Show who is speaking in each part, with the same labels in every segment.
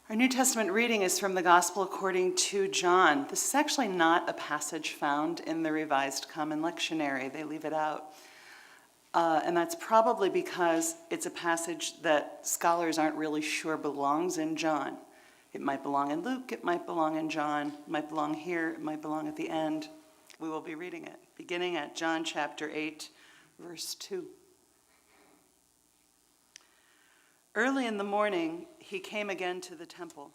Speaker 1: Our New Testament reading is from the Gospel according to John. This is actually not a passage found in the Revised Common Lectionary. They leave it out. And that's probably because it's a passage that scholars aren't really sure belongs in John. It might belong in Luke, it might belong in John, it might belong here, it might belong at the end. We will be reading it, beginning at John chapter 8, verse 2. Early in the morning, he came again to the temple.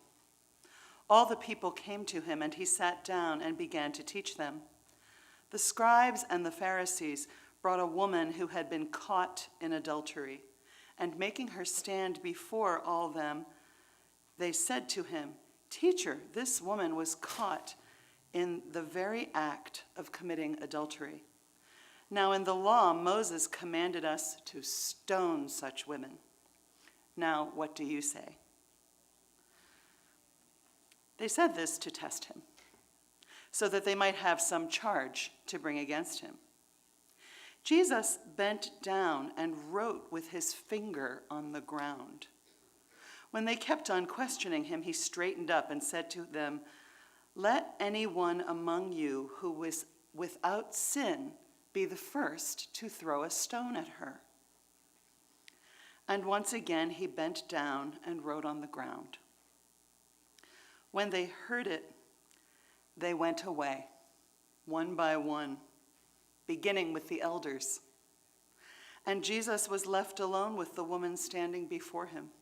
Speaker 1: All the people came to him, and he sat down and began to teach them. The scribes and the Pharisees brought a woman who had been caught in adultery, and making her stand before all them, they said to him, "Teacher, this woman was caught in the very act of committing adultery. Now in the law, Moses commanded us to stone such women. Now, what do you say?" They said this to test him, so that they might have some charge to bring against him. Jesus bent down and wrote with his finger on the ground. When they kept on questioning him, he straightened up and said to them, "Let anyone among you who is without sin be the first to throw a stone at her." And once again he bent down and wrote on the ground. When they heard it, they went away, one by one, beginning with the elders. And Jesus was left alone with the woman standing before him.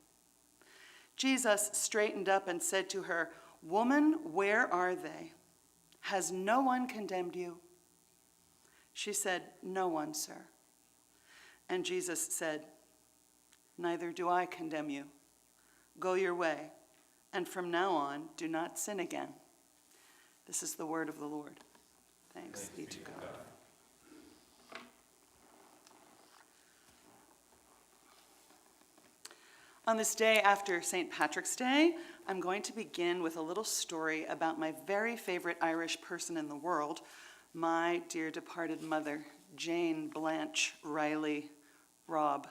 Speaker 1: Jesus straightened up and said to her, "Woman, where are they? Has no one condemned you?" She said, "No one, sir." And Jesus said, "Neither do I condemn you. Go your way, and from now on, do not sin again." This is the word of the Lord. Thanks be to God. On this day after St. Patrick's Day, I'm going to begin with a little story about my very favorite Irish person in the world, my dear departed mother, Jane Blanche Riley Robb.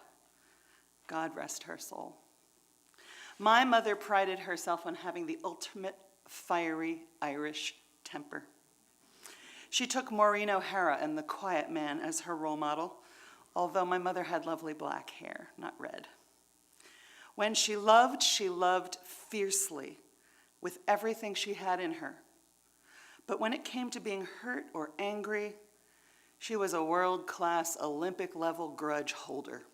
Speaker 1: God rest her soul. My mother prided herself on having the ultimate fiery Irish temper. She took Maureen O'Hara and The Quiet Man as her role model, although my mother had lovely black hair, not red. When she loved fiercely with everything she had in her. But when it came to being hurt or angry, she was a world-class Olympic-level grudge holder.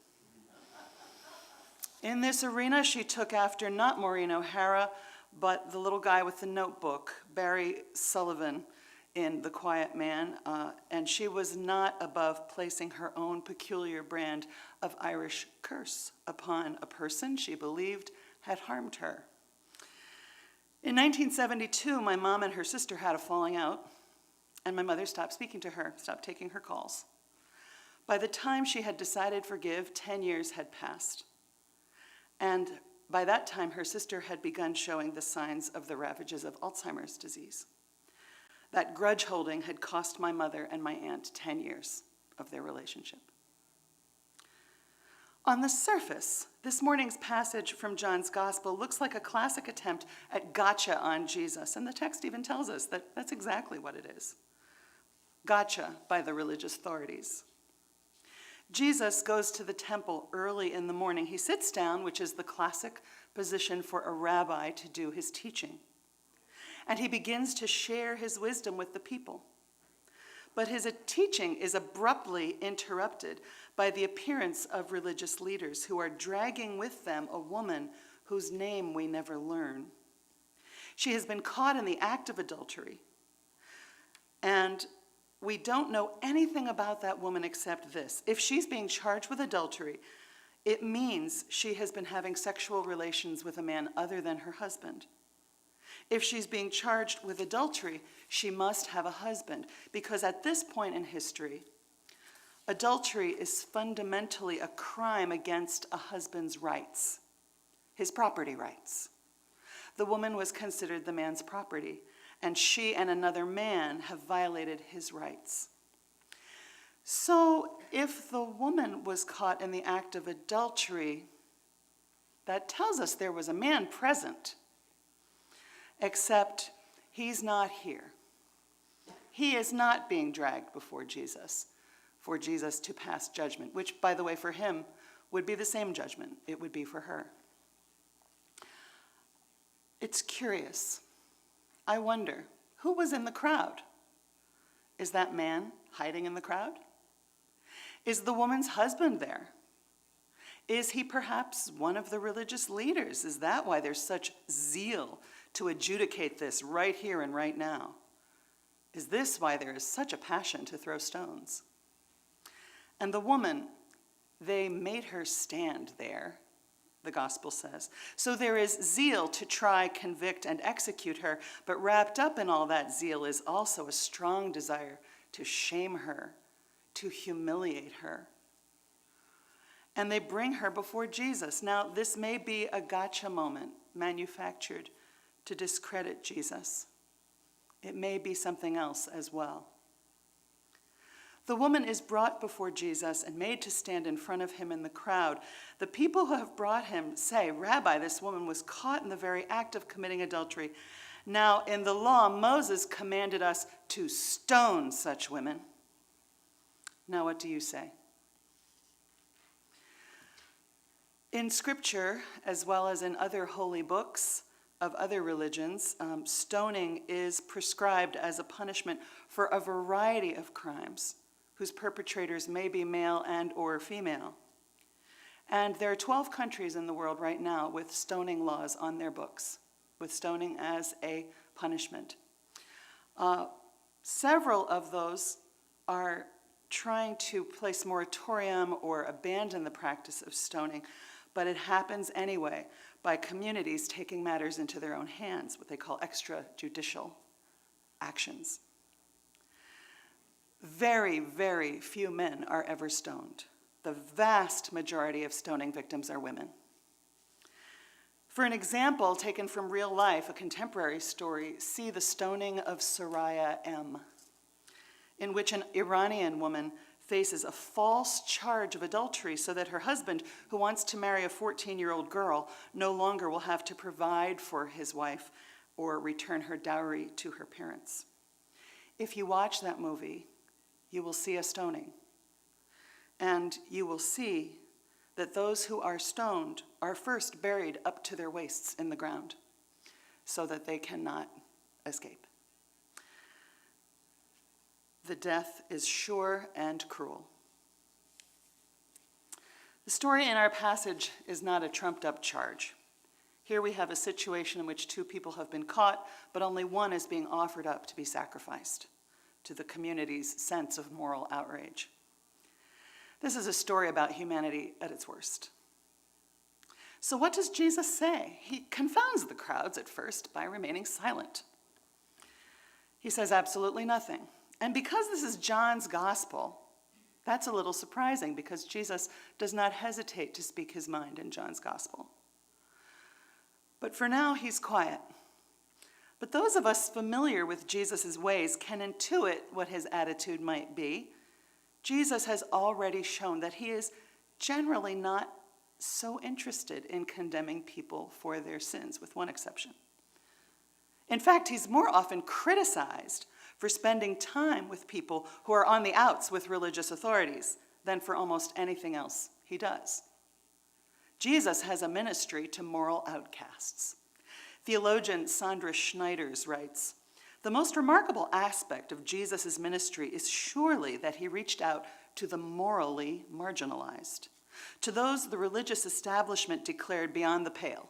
Speaker 1: In this arena, she took after not Maureen O'Hara, but the little guy with the notebook, Barry Sullivan, in The Quiet Man, and she was not above placing her own peculiar brand of Irish curse upon a person she believed had harmed her. In 1972, my mom and her sister had a falling out, and my mother stopped speaking to her, stopped taking her calls. By the time she had decided to forgive, 10 years had passed. And by that time, her sister had begun showing the signs of the ravages of Alzheimer's disease. That grudge holding had cost my mother and my aunt 10 years of their relationship. On the surface, this morning's passage from John's Gospel looks like a classic attempt at gotcha on Jesus, and the text even tells us that that's exactly what it is. Gotcha by the religious authorities. Jesus goes to the temple early in the morning. He sits down, which is the classic position for a rabbi to do his teaching. And he begins to share his wisdom with the people. But his teaching is abruptly interrupted by the appearance of religious leaders who are dragging with them a woman whose name we never learn. She has been caught in the act of adultery. And we don't know anything about that woman except this. If she's being charged with adultery, it means she has been having sexual relations with a man other than her husband. If she's being charged with adultery, she must have a husband, because at this point in history, adultery is fundamentally a crime against a husband's rights, his property rights. The woman was considered the man's property, and she and another man have violated his rights. So if the woman was caught in the act of adultery, that tells us there was a man present. except he's not here. He is not being dragged before Jesus for Jesus to pass judgment, which, by the way, for him would be the same judgment it would be for her. It's curious. I wonder, who was in the crowd? Is that man hiding in the crowd? Is the woman's husband there? Is he perhaps one of the religious leaders? Is that why there's such zeal to adjudicate this right here and right now? Is this why there is such a passion to throw stones? And the woman, they made her stand there, the gospel says. So there is zeal to try, convict, and execute her, but wrapped up in all that zeal is also a strong desire to shame her, to humiliate her. And they bring her before Jesus. Now, this may be a gotcha moment manufactured to discredit Jesus. It may be something else as well. The woman is brought before Jesus and made to stand in front of him in the crowd. The people who have brought him say, "Rabbi, this woman was caught in the very act of committing adultery. Now, in the law, Moses commanded us to stone such women. Now, what do you say?" In Scripture, as well as in other holy books of other religions, stoning is prescribed as a punishment for a variety of crimes whose perpetrators may be male and or female. And there are 12 countries in the world right now with stoning laws on their books, with stoning as a punishment. Several of those are trying to place moratorium or abandon the practice of stoning, but it happens anyway by communities taking matters into their own hands, what they call extrajudicial actions. Very, very few men are ever stoned. The vast majority of stoning victims are women. For an example taken from real life, a contemporary story, see the stoning of Soraya M., in which an Iranian woman faces a false charge of adultery so that her husband, who wants to marry a 14-year-old girl, no longer will have to provide for his wife or return her dowry to her parents. If you watch that movie, you will see a stoning. And you will see that those who are stoned are first buried up to their waists in the ground so that they cannot escape. The death is sure and cruel. The story in our passage is not a trumped-up charge. Here we have a situation in which two people have been caught, but only one is being offered up to be sacrificed to the community's sense of moral outrage. This is a story about humanity at its worst. So what does Jesus say? He confounds the crowds at first by remaining silent. He says absolutely nothing. And because this is John's gospel, that's a little surprising because Jesus does not hesitate to speak his mind in John's gospel. But for now, he's quiet. But those of us familiar with Jesus' ways can intuit what his attitude might be. Jesus has already shown that he is generally not so interested in condemning people for their sins, with one exception. In fact, he's more often criticized for spending time with people who are on the outs with religious authorities than for almost anything else he does. Jesus has a ministry to moral outcasts. Theologian Sandra Schneiders writes, "The most remarkable aspect of Jesus' ministry is surely that he reached out to the morally marginalized, to those the religious establishment declared beyond the pale,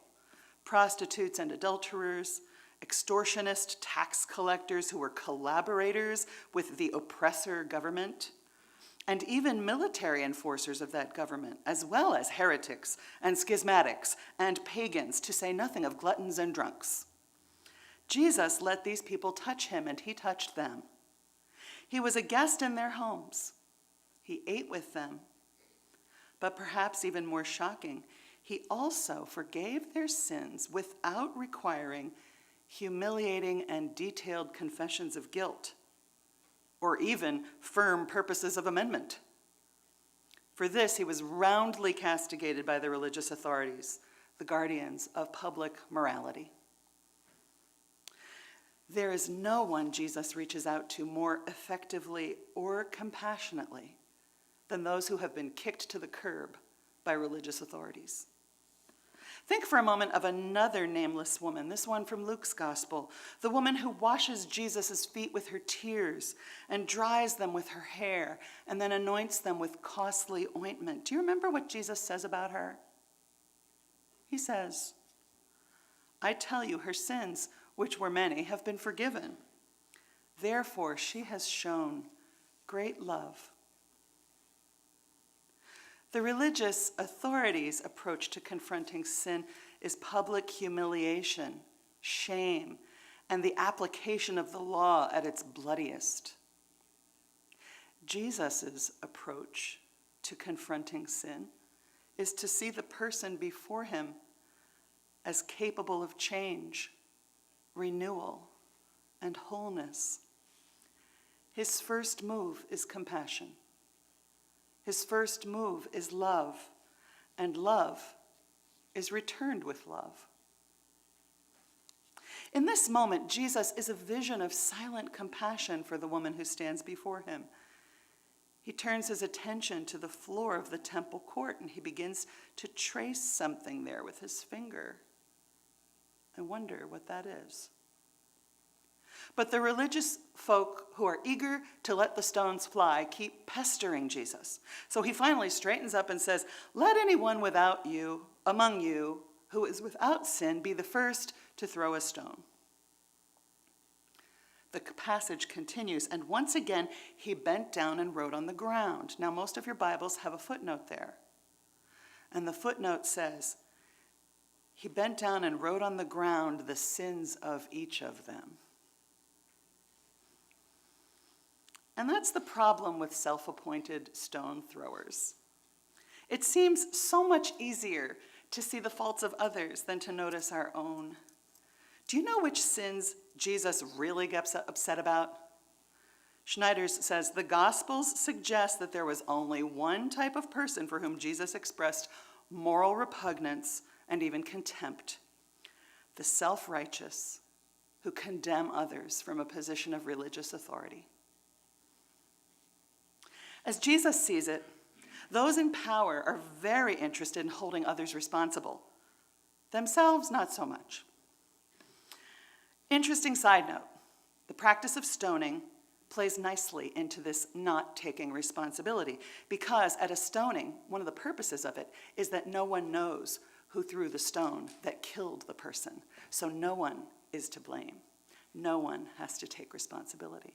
Speaker 1: prostitutes and adulterers, extortionist tax collectors who were collaborators with the oppressor government, and even military enforcers of that government, as well as heretics and schismatics and pagans, to say nothing of gluttons and drunks. Jesus let these people touch him, and he touched them. He was a guest in their homes. He ate with them. But perhaps even more shocking, he also forgave their sins without requiring humiliating and detailed confessions of guilt, or even firm purposes of amendment. For this, he was roundly castigated by the religious authorities, the guardians of public morality." There is no one Jesus reaches out to more effectively or compassionately than those who have been kicked to the curb by religious authorities. Think for a moment of another nameless woman, this one from Luke's gospel, the woman who washes Jesus' feet with her tears and dries them with her hair and then anoints them with costly ointment. Do you remember what Jesus says about her? He says, "I tell you, her sins, which were many, have been forgiven. Therefore, she has shown great love." The religious authorities' approach to confronting sin is public humiliation, shame, and the application of the law at its bloodiest. Jesus' approach to confronting sin is to see the person before him as capable of change, renewal, and wholeness. His first move is compassion. His first move is love, and love is returned with love. In this moment, Jesus is a vision of silent compassion for the woman who stands before him. He turns his attention to the floor of the temple court, and he begins to trace something there with his finger. I wonder what that is. But the religious folk who are eager to let the stones fly keep pestering Jesus. So he finally straightens up and says, "Let anyone among you who is without sin be the first to throw a stone." The passage continues, and once again he bent down and wrote on the ground. Now most of your Bibles have a footnote there. And the footnote says, he bent down and wrote on the ground the sins of each of them. And that's the problem with self-appointed stone throwers. It seems so much easier to see the faults of others than to notice our own. Do you know which sins Jesus really gets upset about? Schneiders says, the Gospels suggest that there was only one type of person for whom Jesus expressed moral repugnance and even contempt: the self-righteous who condemn others from a position of religious authority. As Jesus sees it, those in power are very interested in holding others responsible. Themselves, not so much. Interesting side note, the practice of stoning plays nicely into this not taking responsibility, because at a stoning, one of the purposes of it is that no one knows who threw the stone that killed the person. So no one is to blame. No one has to take responsibility.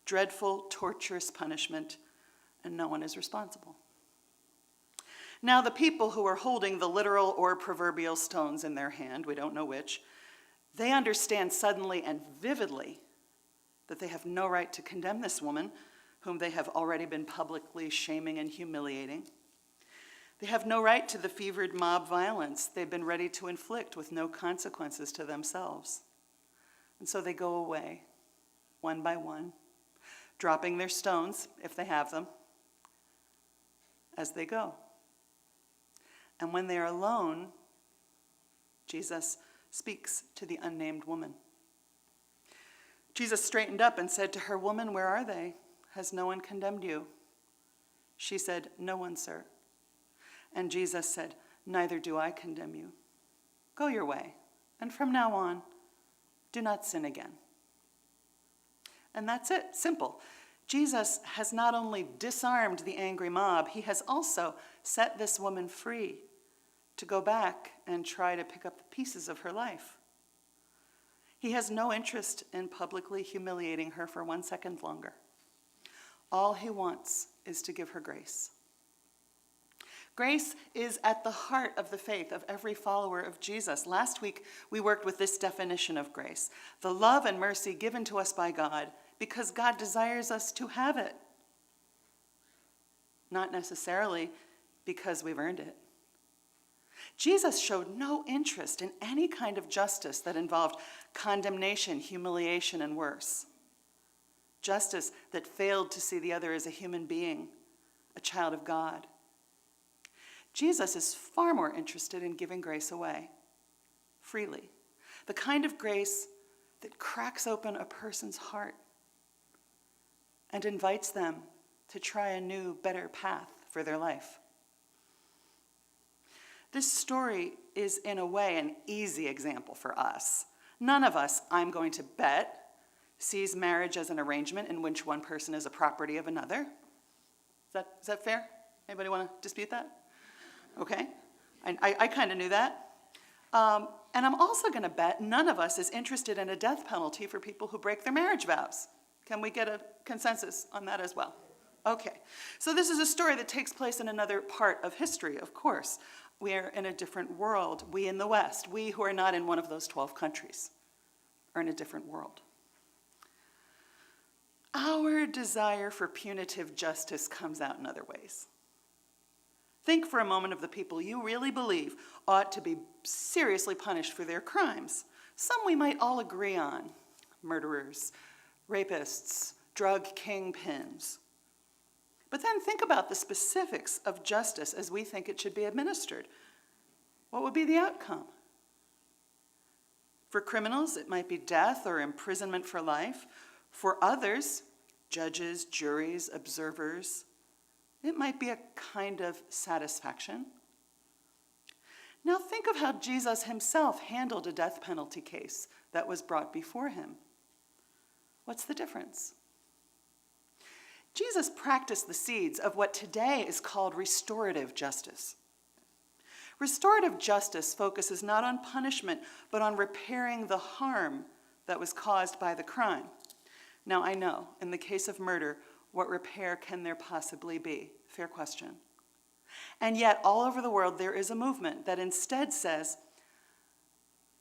Speaker 1: Dreadful, torturous punishment, and no one is responsible. Now, the people who are holding the literal or proverbial stones in their hand, we don't know which, they understand suddenly and vividly that they have no right to condemn this woman, whom they have already been publicly shaming and humiliating. They have no right to the fevered mob violence they've been ready to inflict with no consequences to themselves. And so they go away, one by one, dropping their stones, if they have them, as they go. And when they are alone, Jesus speaks to the unnamed woman. Jesus straightened up and said to her, "Woman, where are they? Has no one condemned you?" She said, "No one, sir." And Jesus said, "Neither do I condemn you. Go your way, and from now on, do not sin again." And that's it, simple. Jesus has not only disarmed the angry mob, he has also set this woman free to go back and try to pick up the pieces of her life. He has no interest in publicly humiliating her for 1 second longer. All he wants is to give her grace. Grace is at the heart of the faith of every follower of Jesus. Last week, we worked with this definition of grace: the love and mercy given to us by God because God desires us to have it, not necessarily because we've earned it. Jesus showed no interest in any kind of justice that involved condemnation, humiliation, and worse. Justice that failed to see the other as a human being, a child of God. Jesus is far more interested in giving grace away, freely. The kind of grace that cracks open a person's heart and invites them to try a new, better path for their life. This story is, in a way, an easy example for us. None of us, I'm going to bet, sees marriage as an arrangement in which one person is a property of another. Is that fair? Anybody want to dispute that? Okay. I kind of knew that. And I'm also going to bet none of us is interested in a death penalty for people who break their marriage vows. Can we get a consensus on that as well? Okay. So this is a story that takes place in another part of history, of course. We are in a different world. We in the West, we who are not in one of those 12 countries, are in a different world. Our desire for punitive justice comes out in other ways. Think for a moment of the people you really believe ought to be seriously punished for their crimes. Some we might all agree on: murderers, rapists, drug kingpins. But then think about the specifics of justice as we think it should be administered. What would be the outcome? For criminals, it might be death or imprisonment for life. For others, judges, juries, observers, it might be a kind of satisfaction. Now think of how Jesus himself handled a death penalty case that was brought before him. What's the difference? Jesus practiced the seeds of what today is called restorative justice. Restorative justice focuses not on punishment, but on repairing the harm that was caused by the crime. Now, I know, in the case of murder, what repair can there possibly be? Fair question. And yet, all over the world, there is a movement that instead says,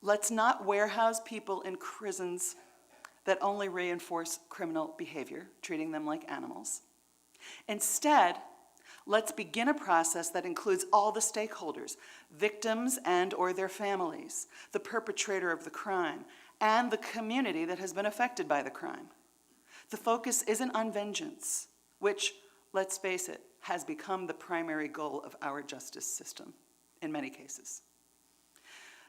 Speaker 1: let's not warehouse people in prisons that only reinforce criminal behavior, treating them like animals. Instead, let's begin a process that includes all the stakeholders, victims and or their families, the perpetrator of the crime, and the community that has been affected by the crime. The focus isn't on vengeance, which, let's face it, has become the primary goal of our justice system in many cases.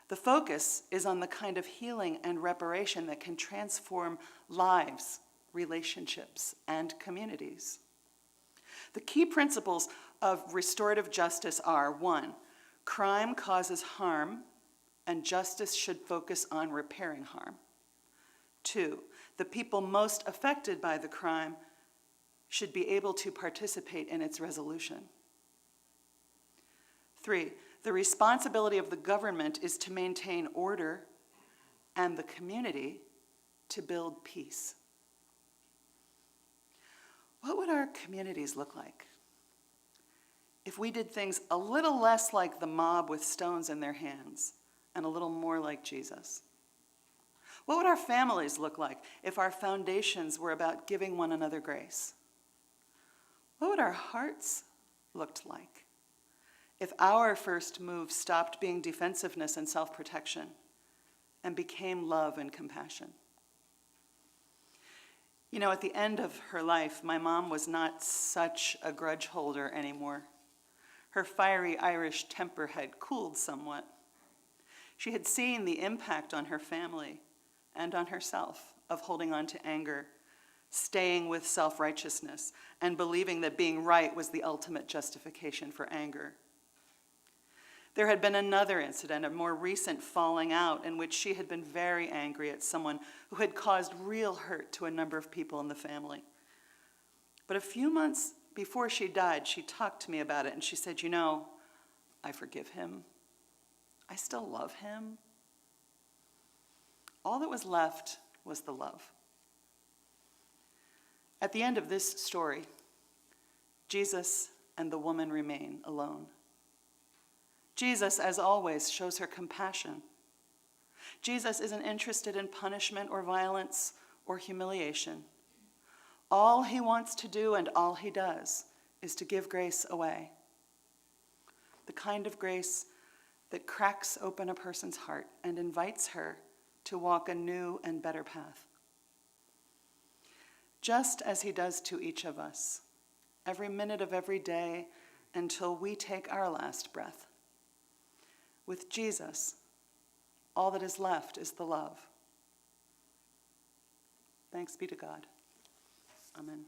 Speaker 1: The focus is on the kind of healing and reparation that can transform lives, relationships, and communities. The key principles of restorative justice are: 1, crime causes harm, and justice should focus on repairing harm. 2, the people most affected by the crime should be able to participate in its resolution. 3, the responsibility of the government is to maintain order and the community to build peace. What would our communities look like if we did things a little less like the mob with stones in their hands and a little more like Jesus? What would our families look like if our foundations were about giving one another grace? What would our hearts look like if our first move stopped being defensiveness and self-protection and became love and compassion? You know, at the end of her life, my mom was not such a grudge holder anymore. Her fiery Irish temper had cooled somewhat. She had seen the impact on her family and on herself of holding on to anger, staying with self-righteousness, and believing that being right was the ultimate justification for anger. There had been another incident, a more recent falling out, in which she had been very angry at someone who had caused real hurt to a number of people in the family. But a few months before she died, she talked to me about it, and she said, "You know, I forgive him. I still love him." All that was left was the love. At the end of this story, Jesus and the woman remain alone. Jesus, as always, shows her compassion. Jesus isn't interested in punishment or violence or humiliation. All he wants to do and all he does is to give grace away. The kind of grace that cracks open a person's heart and invites her to walk a new and better path. Just as he does to each of us, every minute of every day until we take our last breath. With Jesus, all that is left is the love. Thanks be to God. Amen.